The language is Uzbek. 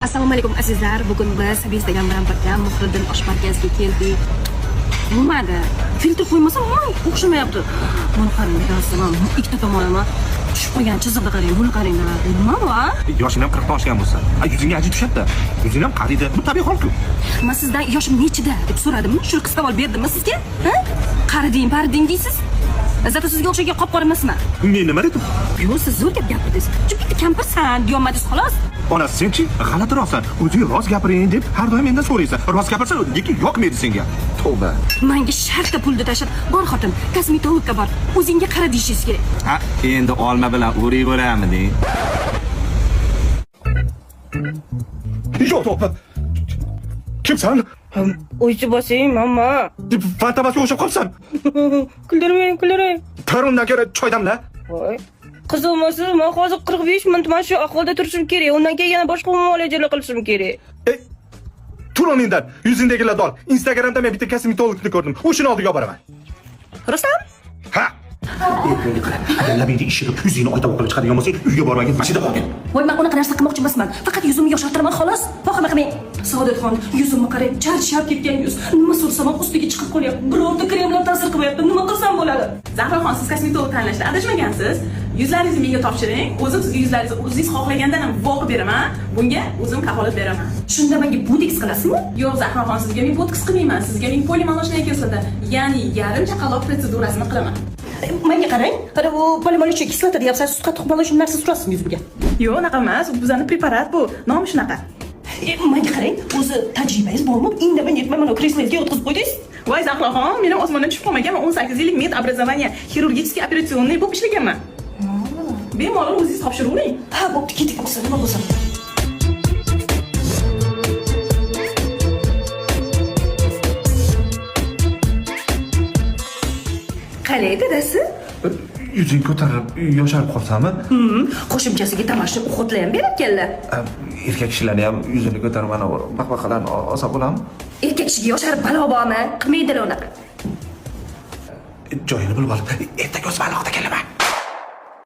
Assalomu alaykum azizlar. Bugun biz Instagram bilan birga Muhriddin osh markaziga keldik. Nimada? Filtr qo'ymasam ham o'xshamayapti. Mana qarang, assalom. Ikkita tomonlama tushib qolgan chiziqni qarang, buni qaranglar. Nima bu? Yoshing ham 40 ta oshgan bo'lsa, yuzingga ajib tushadi-da. Yuzing ham qariydi. Bu tabiiy holku. Men sizdan yoshim nechida deb so'radimmi? Shu qisqavol berdimmi sizga? Ha? Qariding, pariding deysiz? Zato sizga o'xshagan qop-qora emasman. Men nima dedim? Yo'q, siz zo'r gap gapirdingiz. Bitta kampirsan, deyolmadingiz xolos. Onasi senchi g'alatiroqsan. O'zing rost gapiring deb har doim mendan so'raysan. Rost gapirsan, lekin yoqmaydi senga. Tavba. Menga shartta pulni tashlab, bor xotin, kosmetologga bor. O'zingga qara deyishingiz kerak. Ha, endi olma bilan o'ray bo'lamidi? Yo'q, to'g'ri. Kimsan? O'zi bosing, mamma. Fantabasiga o'xshab qolsan. Kuldirmang. Tarundan ko'ra choy damla. Voy. Qizilmasiz, men hozir 45 minut mana shu ahvolda turishim kerak. Undan keyin yana boshqa muolajalar qilishim kerak. Tur mendan, yuzindagilarni ol. Instagramda men bitta kosmetologni ko'rdim. O'shini oldiga olib boraman. Rustam? Ha. Agar labingni ishini yuzingni oyda o'qilib chiqadigan bo'lsa, uyga bormagin, mashina olgin. Voy, men unaqa narsa qilmoqchi emasman. Faqat yuzimni yoshartiraman xolos. Vahima qilmang. Saodatxon, yuzimni qarang, charchab ketgan yuz. Nima sursam ham ustiga chiqib qolyapti. Birorta kremlar ta'sir qilmayapti. Nima qilsam bo'ladi? Zahraxon, siz kosmetolog tanlashda adashmagansiz. Yuzlaringizni menga topshiring. O'zim sizga yuzlaringizni o'zingiz xohlagandan ham voqib beraman. Bunga o'zim kafolat beraman. Shunda menga botoks qilasizmi? Yo'q, Zahraxon, sizga men botoks qilmayman. Sizga men polimolojniya kislota, ya'ni yarim chaqaloq protsedurasini qilaman. Menga qarang. Qara bu polimolojniya kislota deyapsiz, siz qattiq mana shu narsa surasizmi yuzimga? Yo'q, unaqa emas. Bu bizning preparat bu. Nomi shunaqa. Menga qarang, o'zi tajribangiz bormi? Indamay yetmay mana kreslongizga o'tkazib qo'ydingiz. Voy Zahraxon, men osmondan tushib qolmaganman. 18 yillik med образование xirurgiический операционный bo'lib ishlaganman. Bemalol o'zingiz topshiravering. Ha, bo'pti, keting, bo'lsa nima bo'lsa. Qalay dadasi? Yuzing ko'tarilib, yosharib qolsami? Qo'shimchasiga tamoshni o'qitlar ham berarkanlar. Erkak kishilarni ham yuzini ko'tarib mana bu baqbaqalarni olsa bo'ladimi? Erkak kishiga yosharib balo bormi? Qilmaydilar unaqa. Joyini bilib olib, ertaga o'z balog'ida kelaman.